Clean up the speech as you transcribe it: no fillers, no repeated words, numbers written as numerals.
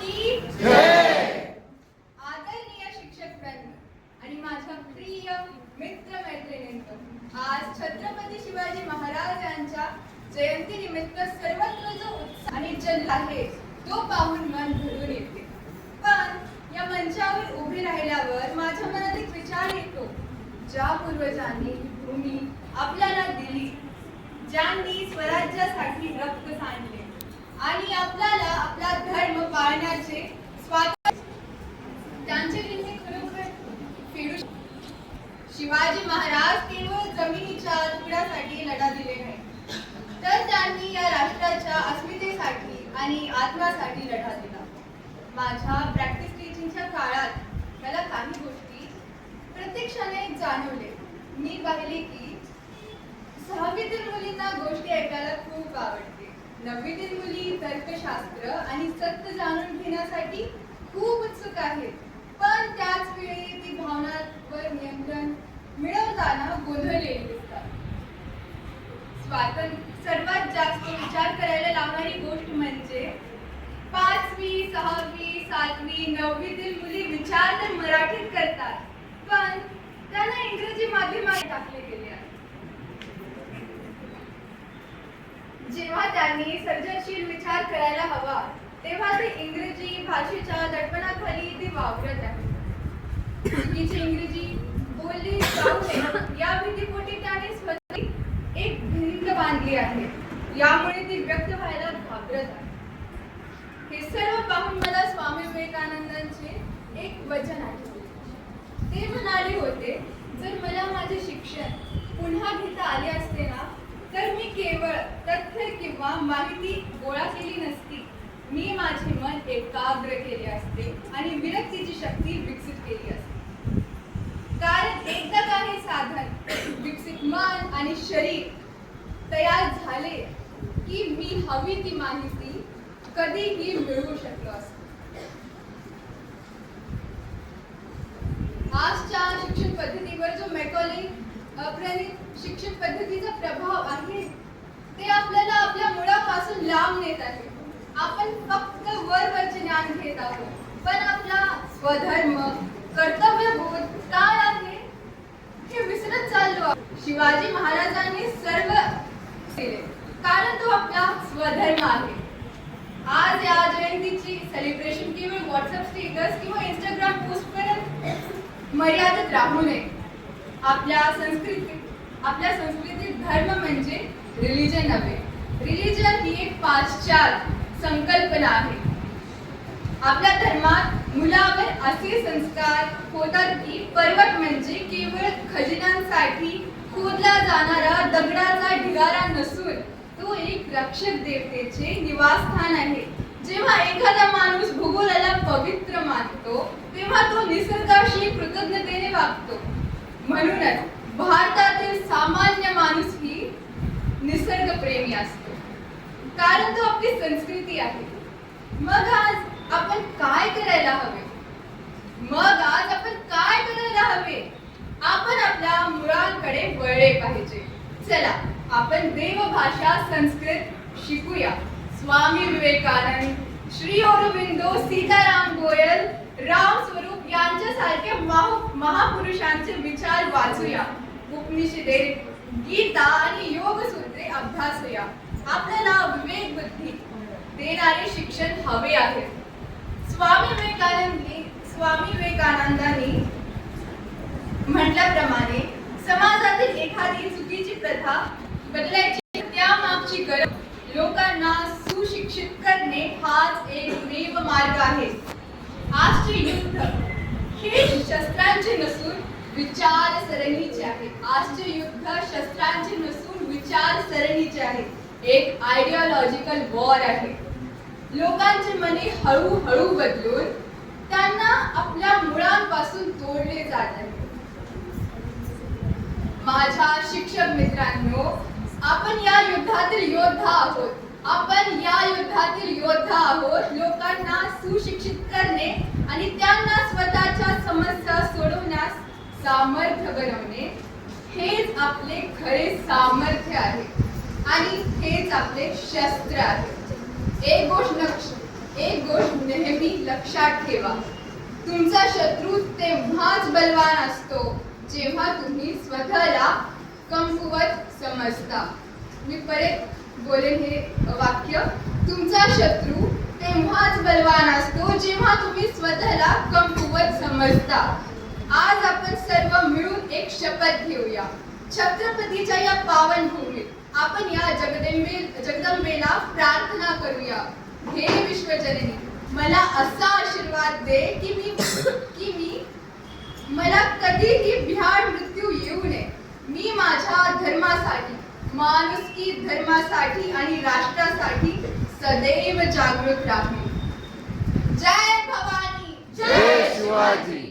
की जय. आदरणीय शिक्षकवृंद आणि माझ्या प्रिय मित्र मैत्रिणींनो, आज छत्रपती शिवाजी महाराज यांच्या जयंतीनिमित्त सर्वत्र जो उत्साह आणि जल्लोष आहे तो पाहून मन भरून येते. पण या मंचावर उभे राहिल्यावर माझ्या मनात एक विचार येतो, ज्या पूर्वजांनी भूमी आपल्याला दिली, ज्यांनी स्वराज्यासाठी रक्त सांडले आणि आपल्याला आपला धर्म पाळण्याचे स्वातंत्र्य, त्यांचे ऋण हे खरोखर फेडू. शिवाजी महाराज केवळ जमिनीच्या तुकड्यासाठी लढा दिले नाही, तर त्यांनी या राष्ट्राच्या अस्मितेसाठी आणि आत्म्यासाठी लढा दिला. माझ्या प्रॅक्टिस टीचिंगच्या काळात मला काही गोष्टी प्रत्यक्षाने जाणवले. मी पाहिले की 6वीतील मुलींना गोष्टी ऐकायला खूप आवडते, 9वीतील मुली तर्कशास्त्र आणि सत्य जाणून घेण्यासाठी खूप उत्सुक आहेत, पण त्याच वेळी ती भावनांवर नियंत्रण मिळवताना गोंधळलेली दिसतात. सर्वात जास्त विचार करायला लावणारी गोष्ट म्हणजे 5वी, 6वी, 7वी, 9वीतील मुली विचार तर मराठीत करतात, पण त्यांना इंग्रजी माध्यमात टाकले गेले आहे. जेव्हा त्यांनी सर्जनशील विचार करायला हवा, तेव्हा ते इंग्रजी भाषेच्या दडपणाखाली ते वावरत आहेत. चुकीची इंग्रजी बोलली जाऊ नये या भीतीपोटी त्याने स्वतः एक भिंत बांधली आहे, यामुळे ती व्यक्त व्हायला घाबरत आहे. हे सर्व पाहून मला स्वामी विवेकानंदांचे एक वचन आठवले. ते म्हणाले होते, जर मला माझे शिक्षण पुन्हा घेता आले असते ना, तर मी केवळ तथ्य किंवा माहिती गोळा केली नसती, मी माझे मन एकाग्र केले असते आणि विरक्तीची शक्ती विकसित केली असते. कारण एकदा काही साधन, विकसित मन आणि शरीर तयार झाले की मी हवी ती माहिती कधीही मिळवू शकलो असतो. आजच्या शिक्षण पद्धतीवर जो मॅकॉले प्रणीत शिक्षण पद्धतीचा प्रभाव आहे, ते आपल्याला आपल्या मुळापासून लांब नेत आहे. आपण फक्त वरवरचे ज्ञान घेत आहोत, पण आपला स्वधर्म, कर्तव्यबोध काय आहे हे विसरत चाललो आहोत. शिवाजी महाराजांनी सर्व केले, कारण तो आपला स्वधर्म आहे. आज या जयंतीची सेलिब्रेशन केवळ व्हॉट्सअप स्टेटस किंवा इंस्टाग्राम पोस्ट पर्यंत मर्यादित राहू नये. आपल्या संस्कृतीत धर्म म्हणजे रिलिजन नव्हे. रिलिजन ही एक पाश्चात्य संकल्पना आहे. आपल्या धर्मात मुलावर असे संस्कार होतात की पर्वत म्हणजे केवळ खजिन्यांसाठी खोदला जाणारा दगडाचा ढिगारा नसून तो एक रक्षक देवतेचे निवासस्थान आहे. जेव्हा एखादा माणूस भूगोलाला पवित्र मानतो, तेव्हा तो निसर्गाशी कृतज्ञतेने वागतो. म्हणूनच भारतातील सामान्य माणूस ही निसर्गप्रेमी असतो, कारण तो आपली संस्कृती आहे. मग आज आपण काय करायला हवे? आपण आपल्या मुळांकडे वळले पाहिजे. चला, आपण देवभाषा संस्कृत शिकूया. स्वामी विवेकानंद, श्री अरविंदो, सीताराम गोयल, राम स्वरूप यांच्यासारख्या महापुरुषांचे विचार वाचूया. उपनिषदे, गीता आणि योगसूत्रे अभ्यासूया. आपल्याला विवेक बुद्धी देणारे शिक्षण हवे आहे. स्वामी विवेकानंदांनी म्हटल्याप्रमाणे समाजातील एखादी चुकीची प्रथा बदलायची, त्यामागची गरज लोकांना सुशिक्षित करणे हाच एकमेव मार्ग आहे. आजचे युद्ध हे शस्त्रांचे नसून विचारसरणीचे आहे. आहे. एक आयडिओलॉजिकल वॉर आहे. लोकांचे मने हळूहळू बदलून त्यांना आपल्या मुळांपासून तोडले जात आहे. माझ्या शिक्षक मित्रांनो, आपण या युद्धातील योद्धा आहोत. लोकांना सुशिक्षित करणे आणि त्यांना स्वतःच्या समस्या सोडवण्यास सामर्थ्य बनवणे हेच आपले खरे सामर्थ्य आहे आणि हेच आपले शस्त्र आहे. एक गोष्ट नेहमी लक्षात ठेवा, तुमचा शत्रू तेव्हाच बलवान असतो जेव्हा तुम्ही स्वतःला कमकुवत समजता. मी परत बोलेन हे वाक्य, तुमचा शत्रू तेव्हाच बलवान असतो जेव्हा तुम्ही स्वतःला कमकुवत समजता. आज आपण सर्व मिळून एक शपथ घेऊया. छत्रपतीच्या या पावन भूमीत आपण या जगदंबेला प्रार्थना करूया. हे विश्वजननी, मला असा आशीर्वाद दे की मला कधीही भ्याड मृत्यू येऊ नये. मी माझ्या धर्मासाठी, माणुसकी धर्मासाठी आणि राष्ट्रासाठी सदैव जागृत राहीन. जय भवानी, जय शिवाजी.